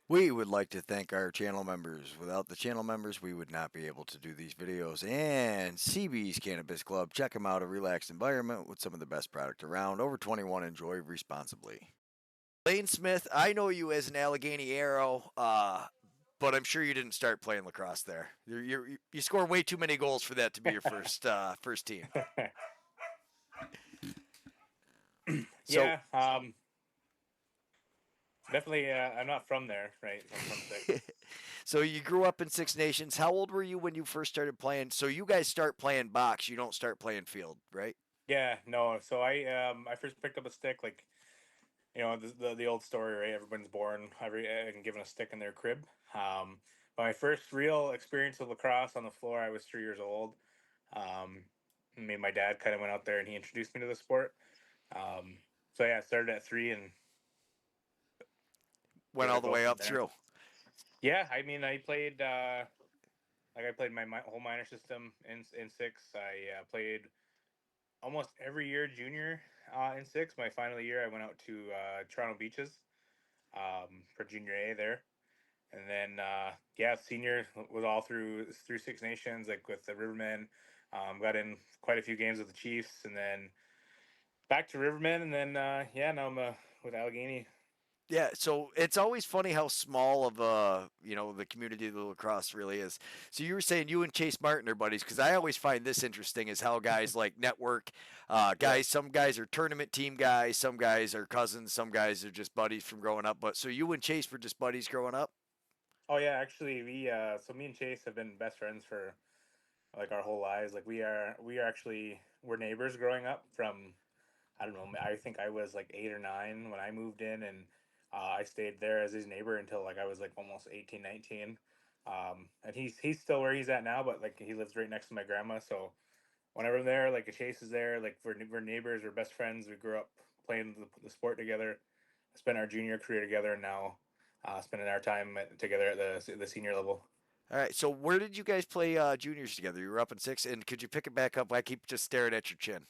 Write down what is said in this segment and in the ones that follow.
We would like to thank our channel members. Without the channel members, we would not be able to do these videos. And CB's Cannabis Club, check them out. A relaxed environment with some of the best product around. Over 21, enjoy responsibly. Layne Smith, I know you as an Allegany Arrow, but I'm sure you didn't start playing lacrosse there. You score way too many goals for that to be your first team. So Yeah, definitely. I'm not from there, right? I'm from Six. So you grew up in Six Nations. How old were you when you first started playing? So you guys start playing box. You don't start playing field, right? Yeah, no. So I first picked up a stick, like the old story, right? Everyone's born and given a stick in their crib. But my first real experience with lacrosse on the floor, I was 3 years old. Um, Me and my dad kind of went out there and he introduced me to the sport. Um, so yeah, I started at three and Went gave it all a the go way from up there. through. Yeah, I mean, I played I played my whole minor system in six. I played almost every year junior in six. My final year, I went out to Toronto Beaches for junior A there, and then yeah, senior was all through Six Nations, like with the Rivermen. Got in quite a few games with the Chiefs, and then back to Rivermen, and then yeah, now I'm with Allegheny. Yeah, so it's always funny how small of a the community of the lacrosse really is. So you were saying you and Chase Martin are buddies because I always find this interesting is how guys like network Yeah. guys. Some guys are tournament team guys, some guys are cousins, some guys are just buddies from growing up. But so you and Chase were just buddies growing up. Oh yeah, actually, we so me and Chase have been best friends for like our whole lives. Like we are actually we're neighbors growing up from I don't know. I think I was like 8 or 9 when I moved in, and I stayed there as his neighbor until like I was like almost 18, 19. And he's still where he's at now, but like he lives right next to my grandma. So whenever I'm there, like Chase is there, like we're neighbors, we're best friends. We grew up playing the sport together, spent our junior career together, and now spending our time together at the senior level. All right, so where did you guys play juniors together? You were up in six, and could you pick it back up? I keep just staring at your chin.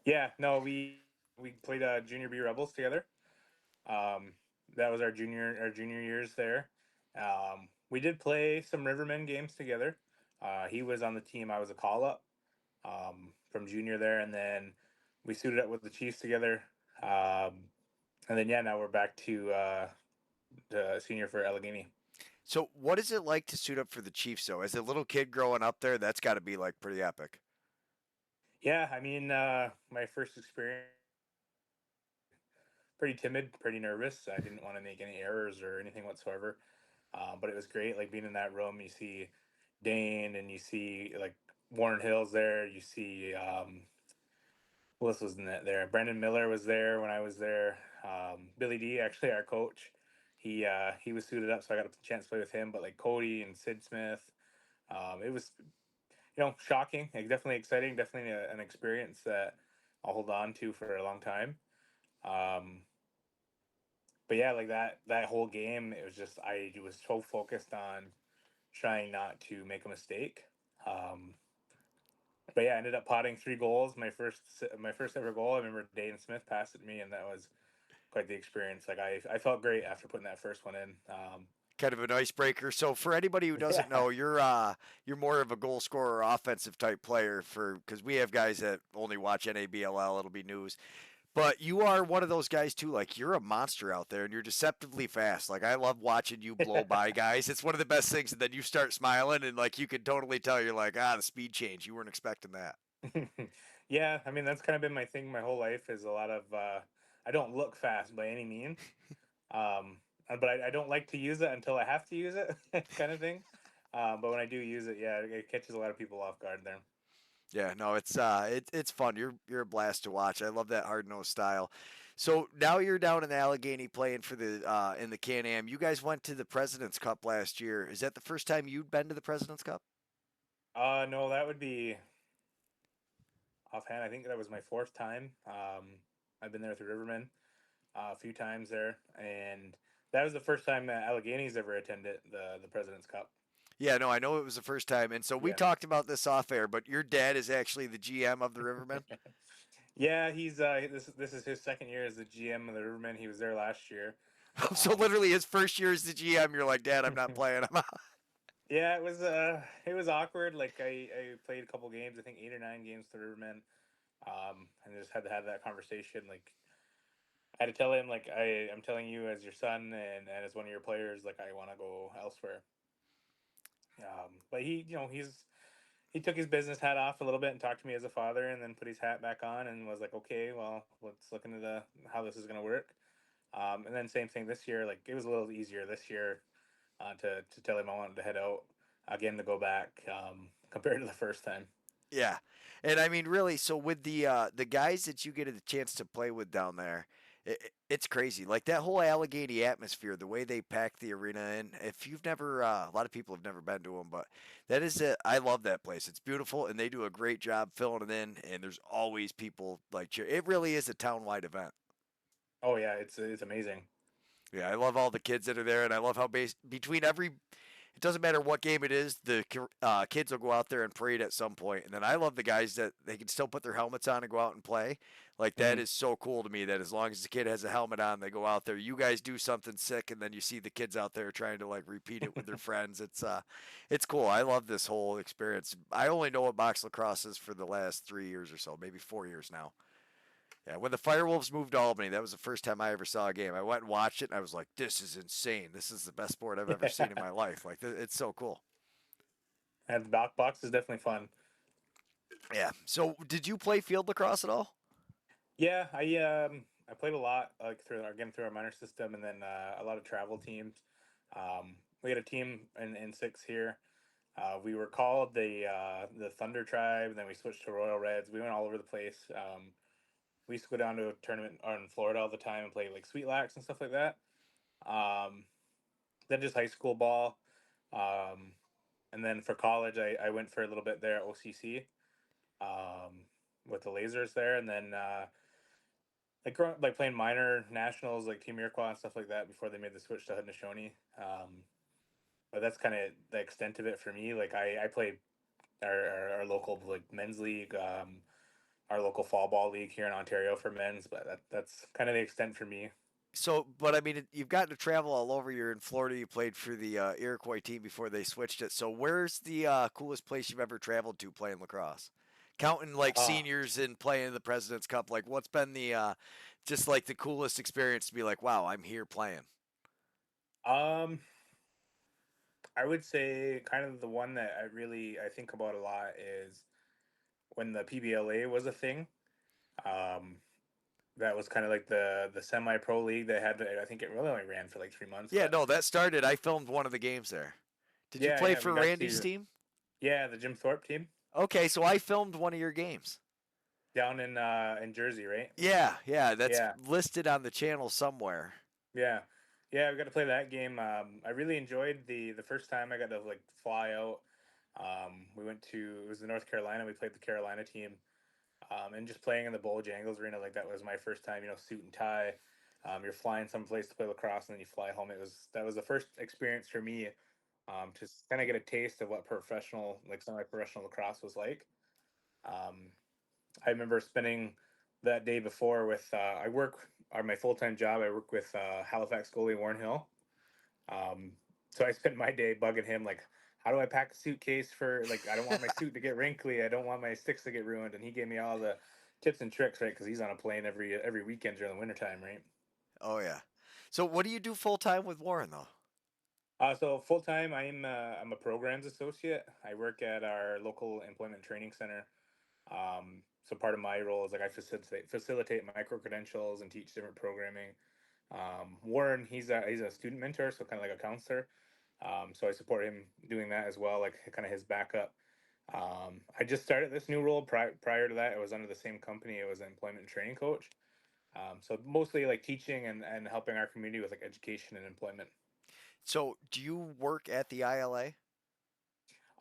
Yeah, no, we played Junior B Rebels together. That was our junior years there. We did play some Rivermen games together. He was on the team. I was a call up from junior there, and then we suited up with the Chiefs together. Um, and then yeah, now we're back to senior for Allegheny. So what is it like to suit up for the Chiefs? Though, as a little kid growing up there, that's got to be like pretty epic. Yeah, I mean, my first experience, pretty timid, pretty nervous. I didn't want to make any errors or anything whatsoever. But it was great, like being in that room. You see Dane, and you see like Warren Hills there. You see who else was in that there? Brendan Miller was there when I was there. Billy D, actually our coach, he was suited up, so I got a chance to play with him. But like Cody and Sid Smith, it was shocking, like definitely exciting, definitely an experience that I'll hold on to for a long time. Um, but yeah, like that whole game, it was just I was so focused on trying not to make a mistake. Um, but yeah, I ended up potting 3 goals. My first ever goal. I remember Dane Smith passed it to me, and that was quite the experience. Like I felt great after putting that first one in. Kind of an icebreaker. So for anybody who doesn't Yeah, know, you're more of a goal scorer, offensive type player. For because we have guys that only watch NABLL, it'll be news. But you are one of those guys too. Like you're a monster out there, and you're deceptively fast. Like I love watching you blow by guys. It's one of the best things. And then you start smiling, and like you can totally tell you're like, the speed change. You weren't expecting that. yeah. I mean, that's kind of been my thing my whole life. Is a lot of I don't look fast by any means, but I don't like to use it until I have to use it, kind of thing. But when I do use it, yeah, it catches a lot of people off guard there. Yeah, no, it's fun. You're a blast to watch. I love that hard nosed style. So now you're down in Allegheny playing for the in the Can Am. You guys went to the President's Cup last year. Is that the first time you'd been to the President's Cup? No, that would be offhand. I think that was my fourth time. I've been there with the Rivermen a few times there, and that was the first time that Allegany's ever attended the President's Cup. Yeah, no, I know it was the first time, and so we Yeah, talked about this off air. But your dad is actually the GM of the Rivermen. yeah. He's this is his second year as the GM of the Rivermen. He was there last year. So Um, literally his first year as the GM, you're like, Dad, I'm not playing. I'm out. yeah, it was awkward. Like I played a couple games, I think 8 or 9 games to Rivermen, and just had to have that conversation. Like I had to tell him, like I'm telling you as your son and as one of your players, like I want to go elsewhere. But he took his business hat off a little bit and talked to me as a father, and then put his hat back on and was like, okay, well, let's look into the how this is going to work. And then same thing this year. Like it was a little easier this year to tell him I wanted to head out again to go back compared to the first time. Yeah, and I mean, really. So with the guys that you get a chance to play with down there, it's crazy. Like that whole Allegany atmosphere, the way they pack the arena in. If you've never, a lot of people have never been to them, but that is it. I love that place. It's beautiful, and they do a great job filling it in. And there's always people like cheer. It really is a town-wide event. Oh yeah, it's amazing. Yeah, I love all the kids that are there, and I love how between every it doesn't matter what game it is, the kids will go out there and parade at some point. And then I love the guys that they can still put their helmets on and go out and play. Like that Hmm. is so cool to me. That as long as the kid has a helmet on, they go out there. You guys do something sick, and then you see the kids out there trying to like repeat it with their friends. It's cool. I love this whole experience. I only know what box lacrosse is for the last 3 years or so, maybe 4 years now. Yeah, when the Firewolves moved to Albany, that was the first time I ever saw a game. I went and watched it, and I was like, "This is insane. This is the best sport I've ever seen in Yeah, my life. Like, it's so cool." and the back box is definitely fun. Yeah. So, did you play field lacrosse at all? Yeah, I played a lot like through our minor system, and then a lot of travel teams. We had a team in six here. We were called the Thunder Tribe, and then we switched to Royal Reds. We went all over the place. We used to go down to a tournament in Florida all the time and play like Sweet Lax and stuff like that. Um, then just high school ball. Um, and then for college, I went for a little bit there at OCC um, with the Lasers there, and then like playing minor nationals like Team Iroquois and stuff like that before they made the switch to Haudenosaunee. But that's kind of the extent of it for me. Like I play our local like men's league, our local fall ball league here in Ontario for men's, but that's kind of the extent for me. So, but I mean, you've gotten to travel all over. You're in Florida. You played for the Iroquois team before they switched it. So, where's the coolest place you've ever traveled to playing lacrosse? Counting like Uh, seniors and playing in the President's Cup. Like, what's been the just like the coolest experience to be like, wow, I'm here playing? um, I would say kind of the one that I think about a lot is when the PBLA was a thing. Um, that was kind of like the semi pro league that had. I think it really only ran for like 3 months, Yeah, but no, that started. I filmed one of the games there. Did you yeah, play yeah, we for got Randy's to team? yeah the Jim Thorpe team Okay, so I filmed one of your games. down in Jersey, right? Yeah, yeah, that's Yeah, listed on the channel somewhere. yeah, yeah. We got to play that game. I really enjoyed the first time I got to like fly out. We went to it was the North Carolina. We played the Carolina team, and just playing in the Bojangles Arena like that was my first time. You know, suit and tie. You're flying someplace to play lacrosse, and then you fly home. That was the first experience for me to kind of get a taste of what professional, like semi-professional lacrosse was like. Um, I remember spending that day before with I work on my full time job. I work with Halifax goalie Warren Hill. Um, so I spent my day bugging him like, how do I pack a suitcase for like I don't want my suit to get wrinkly. I don't want my sticks to get ruined. And he gave me all the tips and tricks, right? Because he's on a plane every weekend during the wintertime, right? Oh yeah. So what do you do full time with Warren though? So full time, I'm a programs associate. I work at our local employment training center. So part of my role is like I facilitate micro credentials and teach different programming. Warren, he's a student mentor, so kind of like a counselor. So I support him doing that as well, like kind of his backup. I just started this new role. Prior to that, I was under the same company. I was an employment and training coach. So mostly like teaching and helping our community with like education and employment. So do you work at the ILA?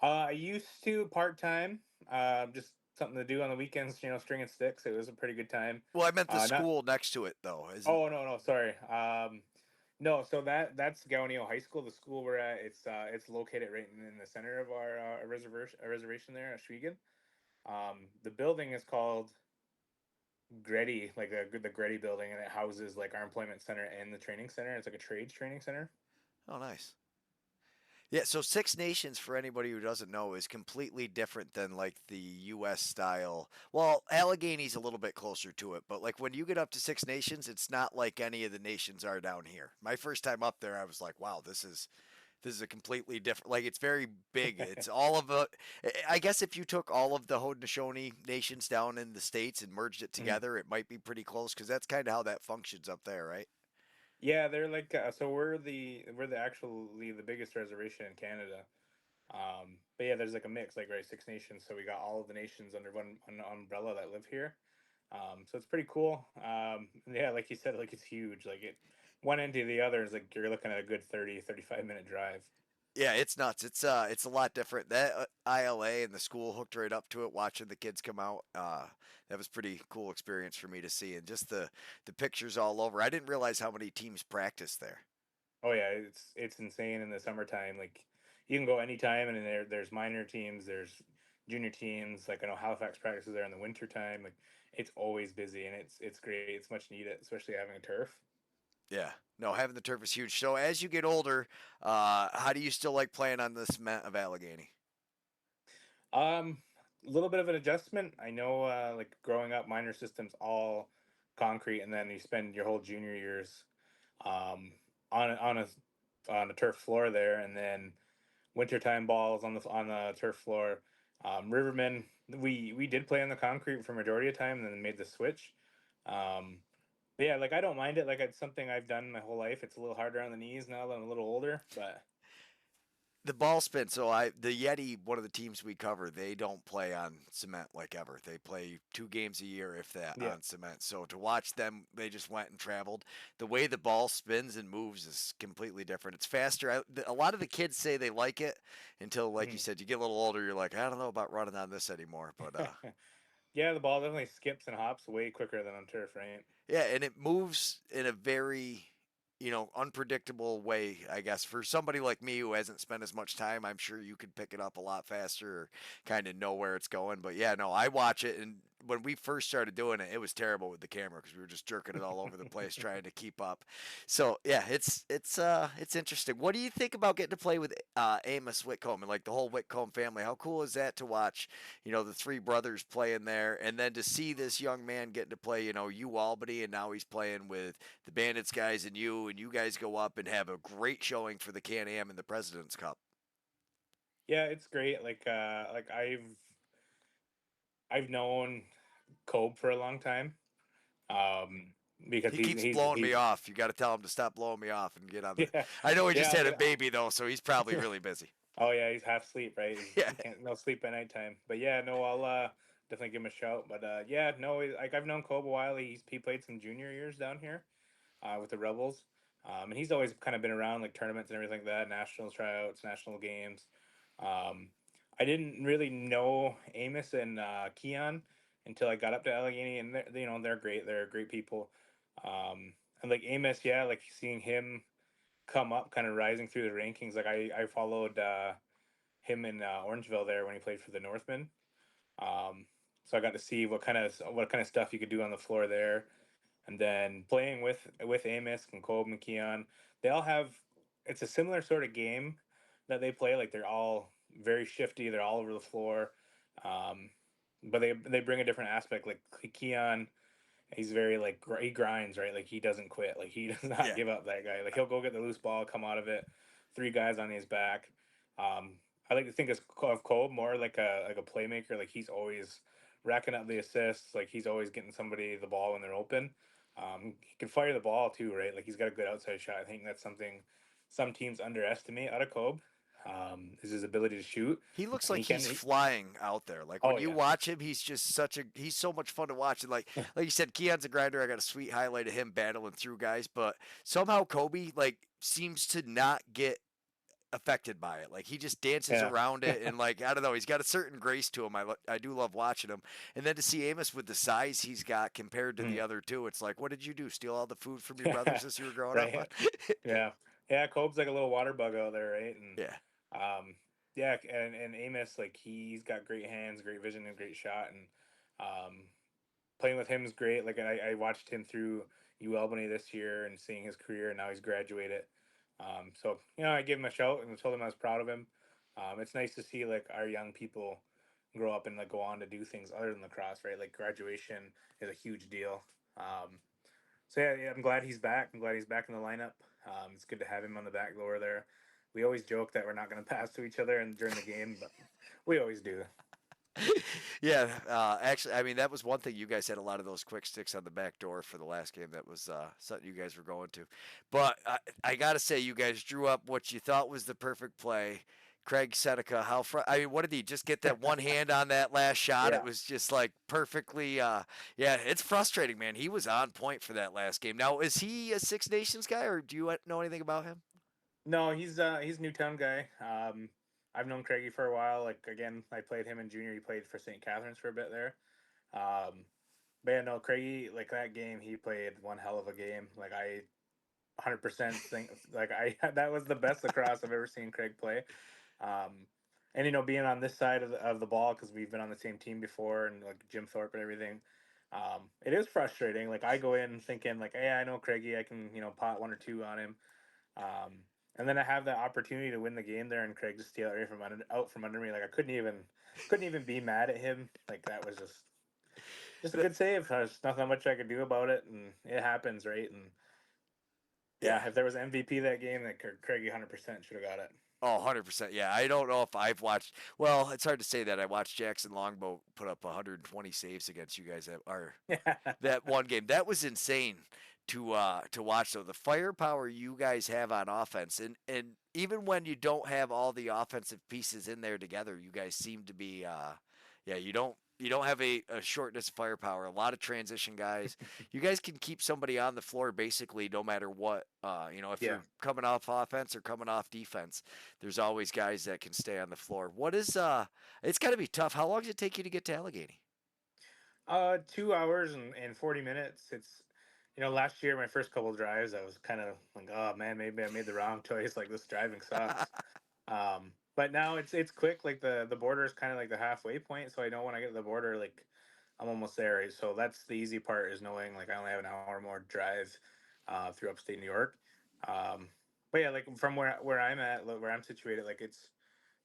I used to part time, just something to do on the weekends. You know, stringing sticks. It was a pretty good time. Well, I meant the Not. school next to it though. Isn't Oh no, sorry. No. So that's Gawaneo High School. The school we're at. It's located right in the center of our reservation there at Schwegen. The building is called. Getty, like the Getty building, and it houses like our employment center and the training center. It's like a trades training center. Oh, nice. Yeah, so Six Nations, for anybody who doesn't know, is completely different than like the U.S. style. Well, Allegany's a little bit closer to it, but like when you get up to Six Nations, it's not like any of the nations are down here. My first time up there, I was like, wow, this is a completely different. Like it's very big. It's all of a. I guess if you took all of the Haudenosaunee nations down in the states and merged it Mhm. together, it might be pretty close because that's kind of how that functions up there, right? Yeah, they're like so we're the actually the biggest reservation in Canada. But yeah, there's like a mix, like right, Six Nations. So we got all of the nations under one umbrella that live here. So it's pretty cool. Yeah, like you said, like it's huge. Like it, one end to the other is like you're looking at a good 35 minute drive. Yeah, it's nuts. It's a lot different. That ILA and the school hooked right up to it. Watching the kids come out, that was pretty cool experience for me to see, and just the pictures all over. I didn't realize how many teams practice there. Oh yeah, it's insane in the summertime. Like you can go anytime, and then there's minor teams, there's junior teams. Like I know Halifax practices there in the winter time. Like it's always busy, and it's great. It's much needed, especially having a turf. Yeah, no, having the turf is huge. So as you get older, how do you still like playing on the cement of Allegheny? Um, a little bit of an adjustment. I know, like growing up, minor systems all concrete, and then you spend your whole junior years um, on a turf floor there, and then wintertime balls on the turf floor. Rivermen, we did play on the concrete for majority of time, and then made the switch. Um, but yeah, like I don't mind it. Like it's something I've done my whole life. It's a little harder on the knees now that I'm a little older, but The ball spin. So the Yeti, one of the teams we cover, they don't play on cement like ever. They play 2 games a year, if that, yeah. on cement. So to watch them, they just went and traveled. The way the ball spins and moves is completely different. It's faster. A lot of the kids say they like it until, like you Mhm. said, you get a little older. You're like, I don't know about running on this anymore. But Yeah, the ball definitely skips and hops way quicker than on turf, right? yeah, and it moves in a very, unpredictable way, I guess. For somebody like me who hasn't spent as much time, I'm sure you could pick it up a lot faster or kind of know where it's going. But yeah, no, I watch it, and when we first started doing it, it was terrible with the camera because we were just jerking it all over the place trying to keep up. So yeah, it's interesting. What do you think about getting to play with Amos Whitcomb and like the whole Whitcomb family? How cool is that to watch? The three brothers playing there, and then to see this young man getting to play, U Albany, and now he's playing with the Bandits guys and you guys go up and have a great showing for the Can Am and the President's Cup. Yeah, it's great. Like I've known Kobe for a long time. Um, because He he's keeps he's blowing me he's off. You got to tell him to stop blowing me off and get on the. yeah, I know he just yeah. had a baby though, so he's probably really busy. Oh yeah, he's half sleep, right? Yeah, He can't no sleep at nighttime. But yeah, no, I'll definitely give him a shout. But yeah, no, like I've known Kobe a while. He played some junior years down here with the Rebels. And he's always kind of been around like tournaments and everything like that, national tryouts, national games. Um, I didn't really know Amos and Keon until I got up to Allegheny, and they're great. They're great people. And like Amos, yeah, like seeing him come up, kind of rising through the rankings. Like I followed him in Orangeville there when he played for the Northmen. Um, so I got to see what kind of stuff you could do on the floor there, and then playing with Amos and Colb and Keon. They all have it's a similar sort of game that they play. Like they're all very shifty. They're all over the floor, um, but they bring a different aspect. Like Keon, he's very like he grinds, right? Like he doesn't quit. Like he does not yeah. give up. That guy. Like he'll go get the loose ball, come out of it, three guys on his back. Um, I like to think of Cole more like a playmaker. Like he's always racking up the assists. Like he's always getting somebody the ball when they're open. He can fire the ball too, right? Like he's got a good outside shot. I think that's something some teams underestimate out of Kobe. Is his ability to shoot, He looks and like he can. he's flying out there. Like when Oh you yeah, watch him, he's so much fun to watch. And like you said, Keon's a grinder. I got a sweet highlight of him battling through guys, but somehow Kobe like seems to not get affected by it. Like he just dances yeah. around it, and like I don't know, he's got a certain grace to him. I do love watching him. And then to see Amos with the size he's got compared to the Mhm. other two, it's like, what did you do? Steal all the food from your brothers as you were growing up? Right. Yeah. Yeah, Cope's like a little water bug out there, right? And Yeah. yeah, and Amos, like he's got great hands, great vision, and great shot. And um playing with him is great. Like I watched him through Albany this year and seeing his career, and now he's graduated. So I gave him a shout and told him I was proud of him. It's nice to see like our young people grow up and like go on to do things other than lacrosse, right? Like graduation is a huge deal. Um, so yeah, I'm glad he's back. I'm glad he's back in the lineup. It's good to have him on the back door there. We always joke that we're not going to pass to each other and during the game, but we always do. Yeah, actually, I mean that was one thing. You guys had a lot of those quick sticks on the back door for the last game. That was something you guys were going to. But I got to say, you guys drew up what you thought was the perfect play. Craig Seneca, I mean, what did he just get that one hand on that last shot? It Yeah. was just like perfectly. Yeah, it's frustrating, man. He was on point for that last game. Now, is he a Six Nations guy, or do you know anything about him? No, he's a Newtown guy. I've known Craigie for a while. Like again, I played him in junior. He played for St. Catharines for a bit there. Um, but yeah, no, Craigie, like that game, he played one hell of a game. Like I 100% think like I that was the best lacrosse I've ever seen Craig play. Um, and being on this side of the ball because we've been on the same team before and like Jim Thorpe and everything. It is frustrating. Like I go in thinking like, hey, I know Craigie, I can pot one or two on him. And then I have that opportunity to win the game there, and Craig just steal it right out from under me. Like I couldn't even be mad at him. Like that was just a good save. There's nothing much I could do about it, and it happens, right? And Yeah. yeah, if there was MVP that game, that Craigie 100% should have got it. Oh, 100%. Yeah, I don't know if I've watched. Well, it's hard to say that. I watched Jackson Longbow put up 120 saves against you guys Yeah, that one game. That was insane to watch though. The firepower you guys have on offense, and even when you don't have all the offensive pieces in there together, you guys seem to be yeah, you don't have a shortness of firepower. A lot of transition guys. You guys can keep somebody on the floor basically no matter what. If yeah. you're coming off offense or coming off defense, there's always guys that can stay on the floor. It's got to be tough. How long does it take you to get to Allegheny? 2 hours and 40 minutes. It's last year my first couple of drives, I was kind of like, oh man, maybe I made the wrong choice. Like this driving sucks. But now it's quick. Like the border is kind of like the halfway point, so I know when I get to the border, like I'm almost there. Right? So that's the easy part is knowing like I only have an hour more drive through upstate New York. Um, but yeah, like from where I'm at, like, where I'm situated, like it's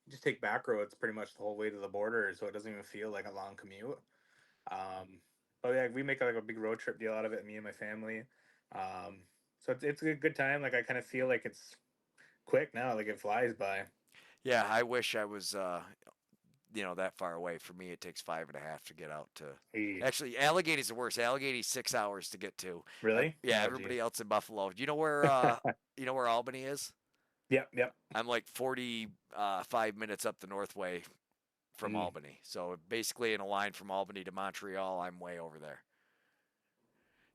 you just take back roads pretty much the whole way to the border, so it doesn't even feel like a long commute. Um, but yeah, we make like a big road trip deal out of it, me and my family. Um, so it's a good time. Like I kind of feel like it's quick now, like it flies by. Yeah, I wish I was that far away. For me, it takes 5.5 to get out to. Hey, Actually, Allegany's the worst. Allegany's 6 hours to get to. really? Yeah, Oh, everybody geez. else in Buffalo. Do you know where Albany is? Yep, yep. I'm like 45 minutes up the Northway from Mm, Albany. So basically, in a line from Albany to Montreal, I'm way over there.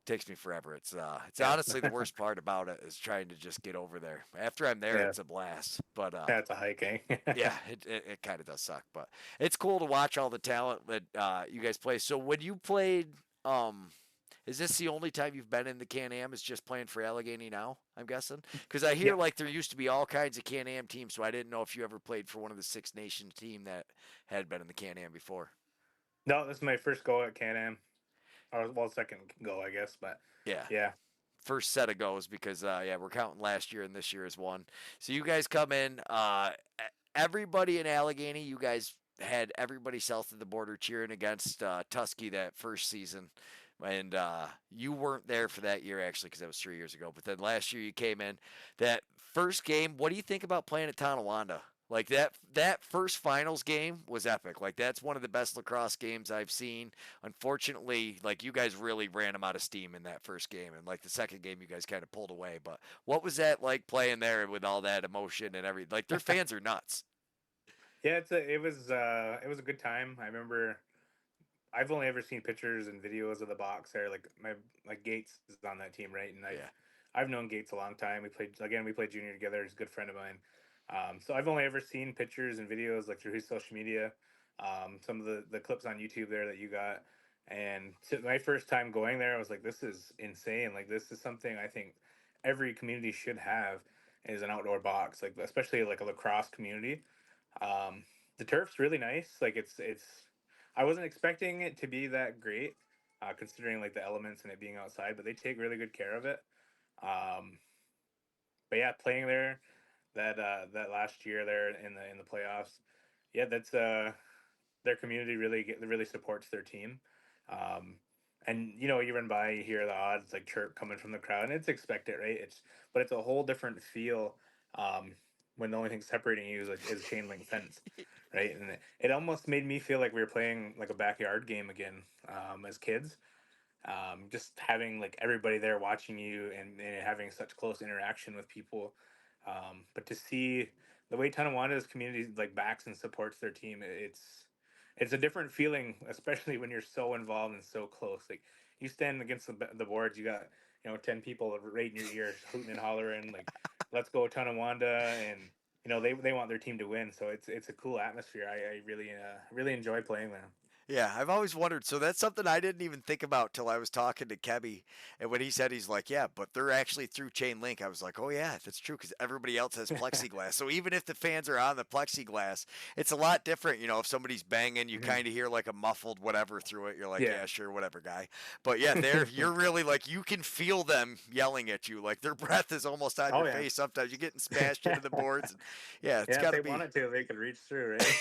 Takes me forever. It's yeah, honestly the worst part about it is trying to just get over there. After I'm there, yeah. it's a blast. But That's a hike, eh? yeah, it kind of does suck, but it's cool to watch all the talent that you guys play. So when you played, is this the only time you've been in the Can-Am? Is just playing for Allegheny now? I'm guessing because I hear Yeah. like there used to be all kinds of Can-Am teams, so I didn't know if you ever played for one of the Six Nations team that had been in the Can-Am before. No, this is my first go at Can-Am. Or well, second go, I guess. But Yeah, yeah, first set of goes because yeah, we're counting last year and this year as one. So you guys come in, everybody in Allegheny, you guys had everybody south of the border cheering against Tusky that first season. And you weren't there for that year actually because that was 3 years ago. But then last year you came in. That first game, what do you think about playing at Tonawanda? Like that first finals game was epic. Like that's one of the best lacrosse games I've seen. Unfortunately, like you guys really ran them out of steam in that first game, and like the second game, you guys kind of pulled away. But what was that like playing there with all that emotion and everything? Like their fans are nuts. yeah. It was a good time. I remember I've only ever seen pictures and videos of the box there. Like Gates is on that team, right? And Yeah, I've known Gates a long time. We played junior together. He's a good friend of mine. So I've only ever seen pictures and videos like through his social media. Some of the clips on YouTube there that you got. And so my first time going there, I was like, this is insane. Like this is something I think every community should have is an outdoor box, like especially like a lacrosse community. The turf's really nice. Like it's I wasn't expecting it to be that great. considering like the elements and it being outside. But they take really good care of it. Um, but yeah, playing there that last year there in the playoffs, yeah, that's their community really supports their team. Um, and you run by, you hear the odds like chirp coming from the crowd, and it's expected, right? But it's a whole different feel when the only thing separating you is chain link fence, right? And it almost made me feel like we were playing like a backyard game again as kids, just having like everybody there watching you and having such close interaction with people. But to see the way Tonawonda's community like backs and supports their team, it's a different feeling, especially when you're so involved and so close. Like you stand against the boards, you got 10 people right in your ear hooting and hollering like, "Let's go Tonawanda!" And they want their team to win. So it's a cool atmosphere. I really enjoy playing there. Yeah, I've always wondered. So that's something I didn't even think about till I was talking to Kebby, and when he said he's like, yeah, but they're actually through chain link. I was like, oh yeah, that's true because everybody else has plexiglass. So even if the fans are on the plexiglass, it's a lot different. If somebody's banging, you Hmm. kind of hear like a muffled whatever through it. You're like, Yeah. yeah, sure, whatever, guy. But yeah, you're really like you can feel them yelling at you. Like their breath is almost on Oh your yeah. face. Sometimes you're getting smashed into the boards. And, yeah, it's Yeah, if got to they be. wanted to, they could reach through, right?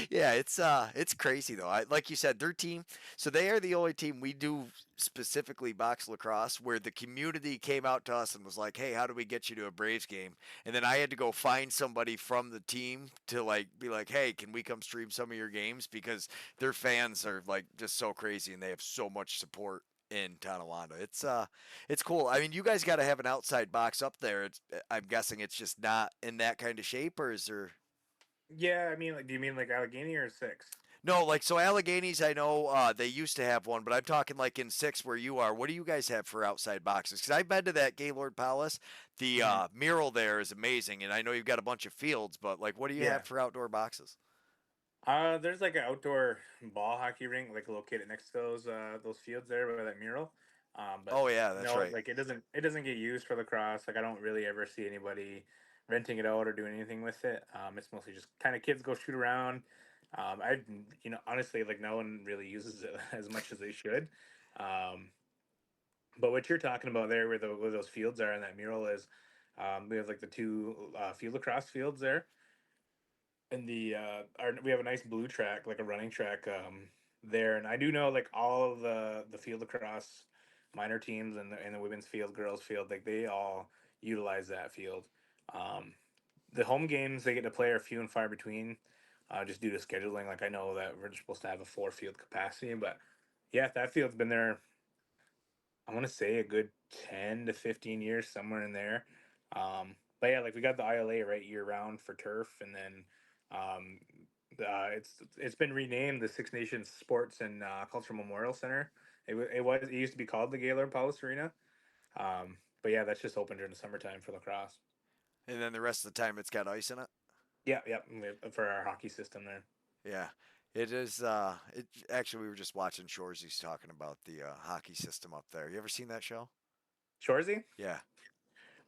Yeah, it's crazy though. Like you said, their team. So they are the only team we do specifically box lacrosse where the community came out to us and was like, "Hey, how do we get you to a Braves game?" And then I had to go find somebody from the team to like be like, "Hey, can we come stream some of your games?" Because their fans are like just so crazy and they have so much support in Tonawanda. It's cool. I mean, you guys got to have an outside box up there. I'm guessing it's just not in that kind of shape, or is there? Yeah, I mean, like, do you mean like Allegheny or six? No, like so Alleghany's, I know they used to have one, but I'm talking like in six where you are. What do you guys have for outside boxes? Because I've been to that Gaylord Palace. The Hmm. mural there is amazing, and I know you've got a bunch of fields, but like, what do you have Yeah. for outdoor boxes? There's like an outdoor ball hockey rink, like located next to those fields there by that mural. But Oh yeah, that's no, right. like it doesn't get used for lacrosse. Like I don't really ever see anybody renting it out or doing anything with it. It's mostly just kind of kids go shoot around. I honestly like no one really uses it as much as they should. Um, But what you're talking about there, where those fields are and that mural is, we have like the two field lacrosse fields there, and we have a nice blue track, like a running track there. And I do know like all of the field lacrosse minor teams and the women's field, girls field, like they all utilize that field. Um, the home games they get to play are few and far between, just due to scheduling. Like I know that we're supposed to have a four field capacity, but yeah, that field's been there I want to say a good 10 to 15 years, somewhere in there. But yeah, like we got the ILA right year round for turf, and then um, it's been renamed the Six Nations Sports and Cultural Memorial Center. It used to be called the Gaylord Palace Arena. But yeah, that's just open during the summertime for lacrosse. And then the rest of the time it's got ice in it. Yeah, yeah, for our hockey system there. Yeah, it is. It actually we were just watching Shoresy's talking about the hockey system up there. You ever seen that show? Shorzy? Yeah.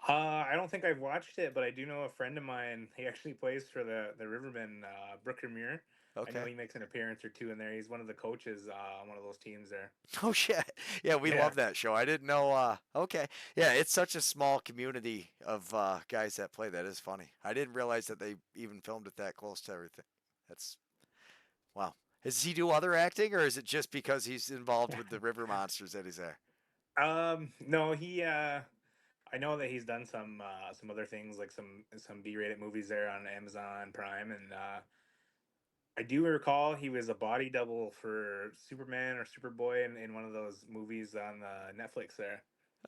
I don't think I've watched it, but I do know a friend of mine. He actually plays for the Rivermen, Brooker Muir. I know Okay. he makes an appearance or two in there. He's one of the coaches on one of those teams there. Oh shit. Yeah, we Yeah, love that show. I didn't know okay. Yeah, it's such a small community of guys that play. That is funny. I didn't realize that they even filmed it that close to everything. That's wow. Does he do other acting or is it just because he's involved with the river monsters that he's there? no, he. I know that he's done some other things like some B-rated movies there on Amazon Prime, and I do recall he was a body double for Superman or Superboy in one of those movies on Netflix there.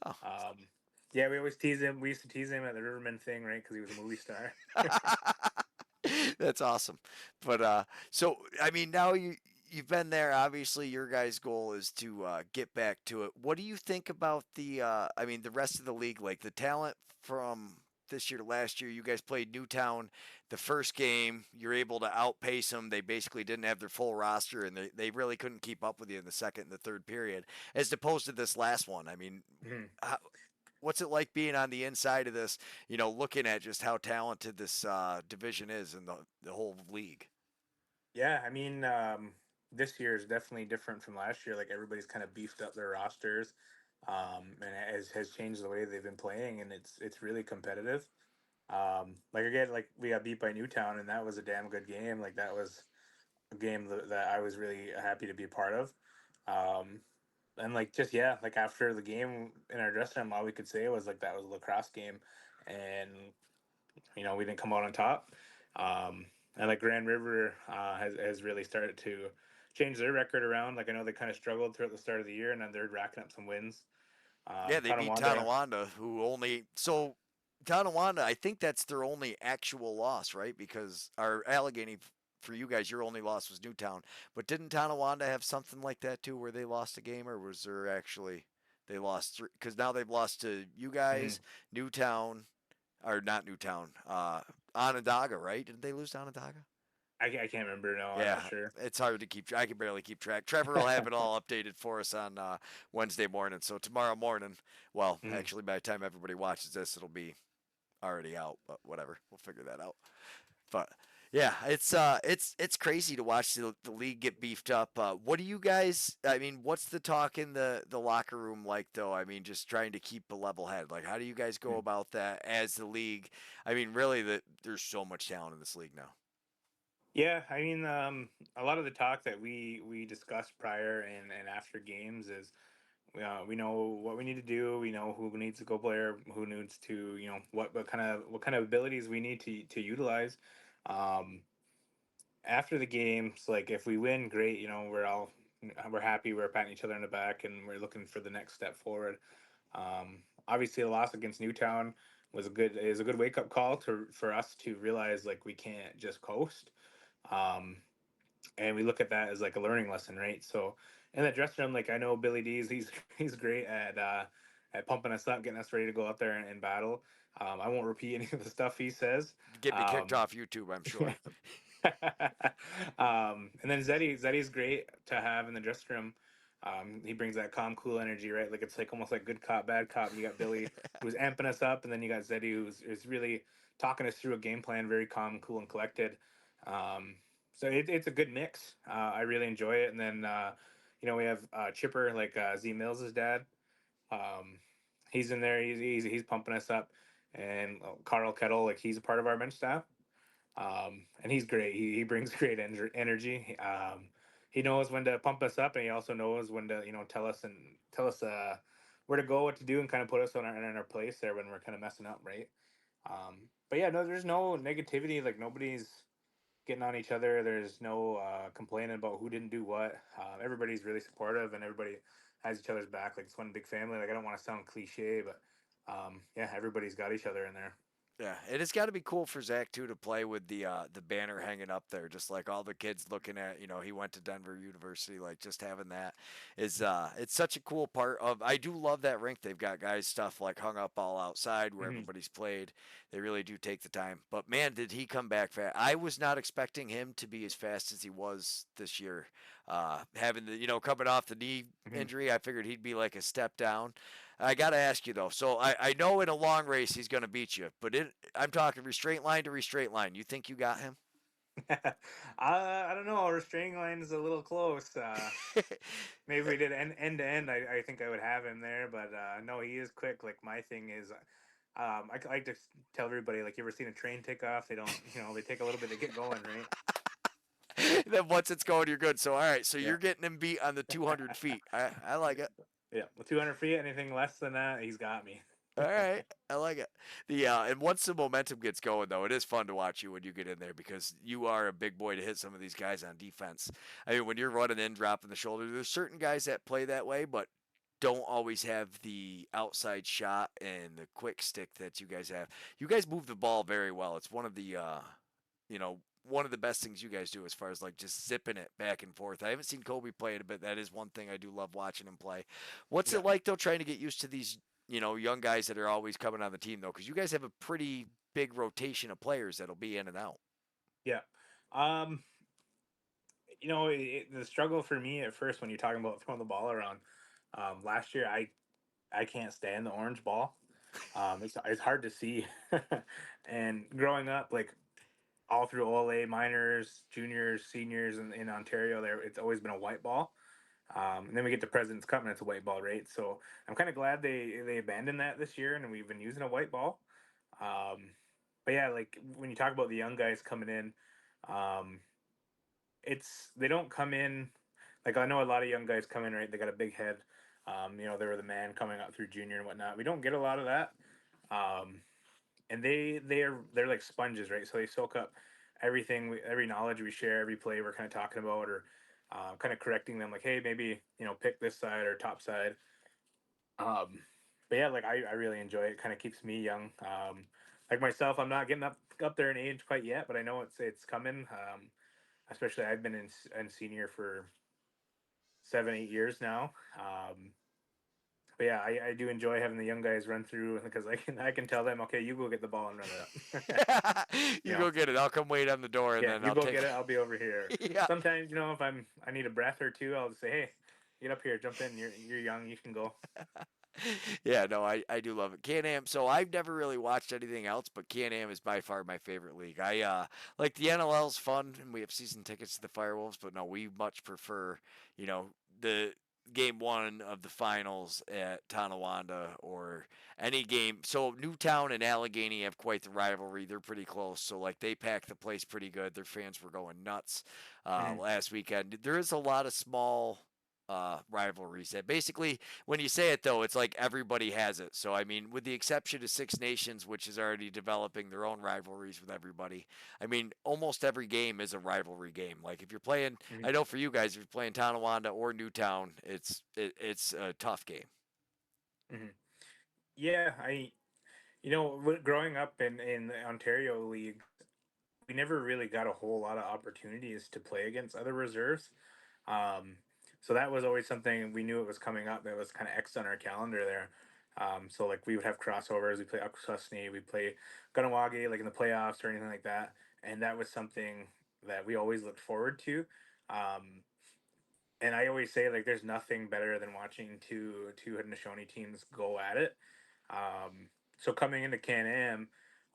Oh. Um, yeah, we always tease him. We used to tease him at the Rivermen thing, right? Because he was a movie star. That's awesome. But so I mean now you've been there. Obviously, your guys' goal is to get back to it. What do you think about the? I mean, the rest of the league, like the talent from this year to last year. You guys played Newtown the first game. You're able to outpace them. They basically didn't have their full roster, and they really couldn't keep up with you in the second and the third period, as opposed to this last one. I mean, Mhm. how, what's it like being on the inside of this? Looking at just how talented this division is in the whole league. Yeah, I mean, this year is definitely different from last year. Like everybody's kind of beefed up their rosters, and has changed the way they've been playing, and it's really competitive. Like again, like we got beat by Newtown, and that was a damn good game. Like that was a game that I was really happy to be a part of. Um, and like just yeah, like after the game in our dressing room, all we could say was like that was a lacrosse game, and we didn't come out on top. Um, and like Grand River has really started to change their record around. Like I know they kind of struggled throughout the start of the year, and then they're racking up some wins. Yeah, they beat Tonawanda, Tonawanda, who only so Tonawanda. I think that's their only actual loss, right? Because our Allegheny, for you guys, your only loss was Newtown. But didn't Tonawanda have something like that too, where they lost a game, or was there actually they lost three? Because now they've lost to you mhm. guys, Newtown, or not Newtown, Onondaga, right? Did they lose to Onondaga? I can't remember. No, I'm not Yeah, sure. it's hard to keep. I can barely keep track. Trevor will have it all updated for us on Wednesday morning. So tomorrow morning, well, Mhm. actually, by the time everybody watches this, it'll be already out. But whatever, we'll figure that out. But yeah, it's crazy to watch the league get beefed up. What do you guys? I mean, what's the talk in the locker room like though? I mean, just trying to keep a level head. Like, how do you guys go about that as the league? I mean, really, there's so much talent in this league now. Yeah, I mean, a lot of the talk that we discussed prior and after games is we know what we need to do. We know who needs to go player, who needs to what kind of abilities we need to utilize. Um, After the games, like if we win, great. We're happy. We're patting each other on the back, and we're looking for the next step forward. Obviously, the loss against Newtown is a good wake up call to for us to realize like we can't just coast. Um, and we look at that as like a learning lesson, right? So in that dressing room, like I know Billy D's, he's great at pumping us up, getting us ready to go out there and battle. I won't repeat any of the stuff he says. Get me kicked Um, off YouTube, I'm sure. and then Zeddy's great to have in the dressing room. He brings that calm, cool energy, right? Like it's like almost like good cop, bad cop. You got Billy who's amping us up, and then you got Zeddy who's really talking us through a game plan, very calm, cool, and collected. Um, so it's a good mix. I really enjoy it. And then we have Chipper, like Z Mills' dad. Um, he's in there. He's pumping us up, and Carl Kettle, like he's a part of our bench staff. And he's great. He brings great energy. He knows when to pump us up, and he also knows when to tell us where to go, what to do, and kind of put us in our place there when we're kind of messing up, right? But yeah, no, there's no negativity. Like nobody's getting on each other. There's no complaining about who didn't do what. Everybody's really supportive, and everybody has each other's back. Like it's one big family. Like I don't want to sound cliche, but yeah, everybody's got each other in there. Yeah, and it's got to be cool for Zach too to play with the banner hanging up there, just like all the kids looking at. He went to Denver University. Like just having that is it's such a cool part of. I do love that rink. They've got guys stuff like hung up all outside where Hmm. everybody's played. They really do take the time. But man, did he come back fast? I was not expecting him to be as fast as he was this year. Having the coming off the knee Hmm. injury, I figured he'd be like a step down. I got to ask you though. So I know in a long race he's going to beat you, but I'm talking restraint line to restraint line. You think you got him? I don't know. Our restraining line is a little close. Maybe if we did end to end, I think I would have him there. But no, he is quick. Like my thing is, I like to tell everybody, like you ever seen a train take off? They don't, they take a little bit to get going, right? Then once it's going, you're good. So all right, so Yeah. you're getting him beat on the 200 feet. I like it. Yeah. With 200 feet, anything less than that, he's got me. All right, I like it. And once the momentum gets going, though, it is fun to watch you when you get in there because you are a big boy to hit some of these guys on defense. I mean, when you're running in, dropping the shoulder, there's certain guys that play that way, but don't always have the outside shot and the quick stick that you guys have. You guys move the ball very well. It's one of the you know, one of the best things you guys do as far as like just zipping it back and forth. I haven't seen Kobe play it, but that is one thing I do love watching him play. What's Yeah. it like though trying to get used to these, young guys that are always coming on the team though? Because you guys have a pretty big rotation of players that'll be in and out. Yeah. Um, the struggle for me at first when you're talking about throwing the ball around, last year I can't stand the orange ball. It's hard to see, and growing up, like all through OLA minors, juniors, seniors in Ontario. There, it's always been a white ball. And then we get to President's Cup and it's a white ball, right? So I'm kind of glad they abandoned that this year and we've been using a white ball. Um, but yeah, like when you talk about the young guys coming in, um, it's they don't come in like I know a lot of young guys come in, right? They got a big head. They were the man coming up through junior and whatnot. We don't get a lot of that. Um, and they're like sponges, right? So they soak up everything, every knowledge we share, every play we're kind of talking about, or kind of correcting them, like, hey, maybe pick this side or top side. Um, but yeah, like I really enjoy it. Kind of keeps me young. Like myself, I'm not getting up there in age quite yet, but I know it's coming. Especially I've been in senior for 7 8 years now. But yeah, I do enjoy having the young guys run through because I can tell them, okay, you go get the ball and run it up. you You know, go get it. I'll come wait on the door, and yeah, then you I'll go take. get it. I'll be over here. Yeah. Sometimes if I need a breath or two, I'll just say, hey, get up here, jump in. You're young, you can go. Yeah, no, I do love it. Can-Am. So I've never really watched anything else, but Can-Am is by far my favorite league. I like the NLL's fun, and we have season tickets to the Firewolves, but no, we much prefer, the game one of the finals at Tonawanda or any game. So Newtown and Allegany have quite the rivalry. They're pretty close. So like they pack the place pretty good. Their fans were going nuts Mhm. last weekend. There is a lot of small rivalries that basically when you say it though, it's like everybody has it. So I mean, with the exception of Six Nations, which is already developing their own rivalries with everybody, I mean, almost every game is a rivalry game. Like if you're playing, I Mhm. know for you guys, if you're playing Tonawanda or Newtown, it's a tough game. Mhm. Yeah, growing up in the Ontario League, we never really got a whole lot of opportunities to play against other reserves. Um, so that was always something we knew it was coming up. It was kind of X on our calendar there. So like we would have crossovers. We play Akwesasne, we play Ganawagi like in the playoffs or anything like that, and that was something that we always looked forward to. Um, and I always say like there's nothing better than watching two Haudenosaunee teams go at it. So coming into Can Am,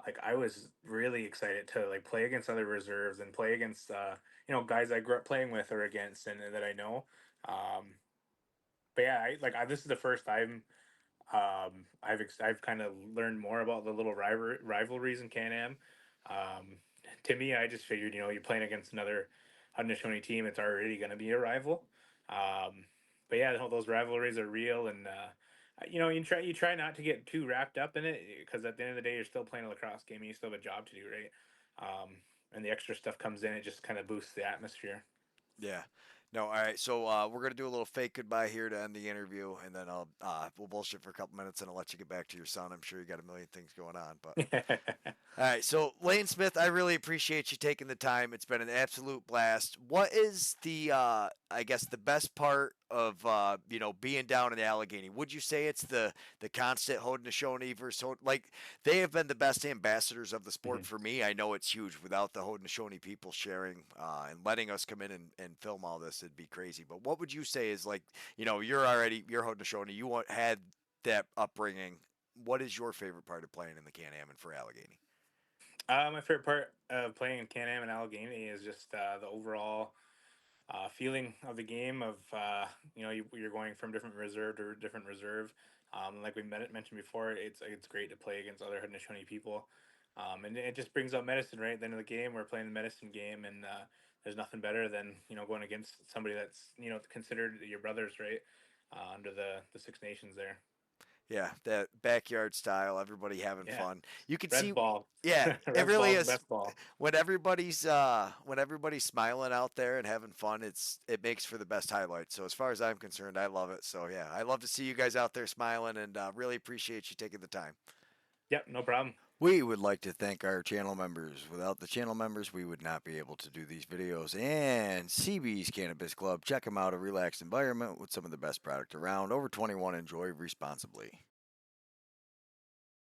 like I was really excited to like play against other reserves and play against guys I grew up playing with or against and that I know. Um, but yeah, this is the first time I've kind of learned more about the little rivalries in Can Am. Um, to me, I just figured you're playing against another Haudenosaunee team, it's already going to be a rival. Um, but yeah, those rivalries are real, and you try not to get too wrapped up in it because at the end of the day, you're still playing a lacrosse game, and you still have a job to do, right? And the extra stuff comes in, it just kind of boosts the atmosphere. Yeah. No, all right. So we're gonna do a little fake goodbye here to end the interview, and then we'll bullshit for a couple minutes, and I'll let you get back to your son. I'm sure you got a million things going on, but all right, so Layne Smith, I really appreciate you taking the time. It's been an absolute blast. What is I guess, the best part of being down in Allegheny? Would you say it's the constant Haudenosaunee versus like they have been the best ambassadors of the sport Mhm. for me. I know it's huge without the Haudenosaunee people sharing and letting us come in and film all this. It'd be crazy. But what would you say is like you're Haudenosaunee. Had that upbringing. What is your favorite part of playing in the Can-Am and for Allegheny? My favorite part of playing in Can Am and Allegany is just the overall feeling of the game of you're going from different reserve to different reserve. Like we mentioned before, it's great to play against other Haudenosaunee people, and it just brings out medicine. Right at the end of the game, we're playing the medicine game, and there's nothing better than going against somebody that's considered your brothers, right? Under the Six Nations there. Yeah, that backyard style, everybody having Yeah, fun. You can res see, ball, yeah, it res really ball's the is. best ball. When everybody's smiling out there and having fun, it makes for the best highlight. So as far as I'm concerned, I love it. So yeah, I love to see you guys out there smiling and really appreciate you taking the time. Yep, no problem. We would like to thank our channel members. Without the channel members, we would not be able to do these videos. And CB's Cannabis Club, check them out. A relaxed environment with some of the best product around. Over 21, enjoy responsibly.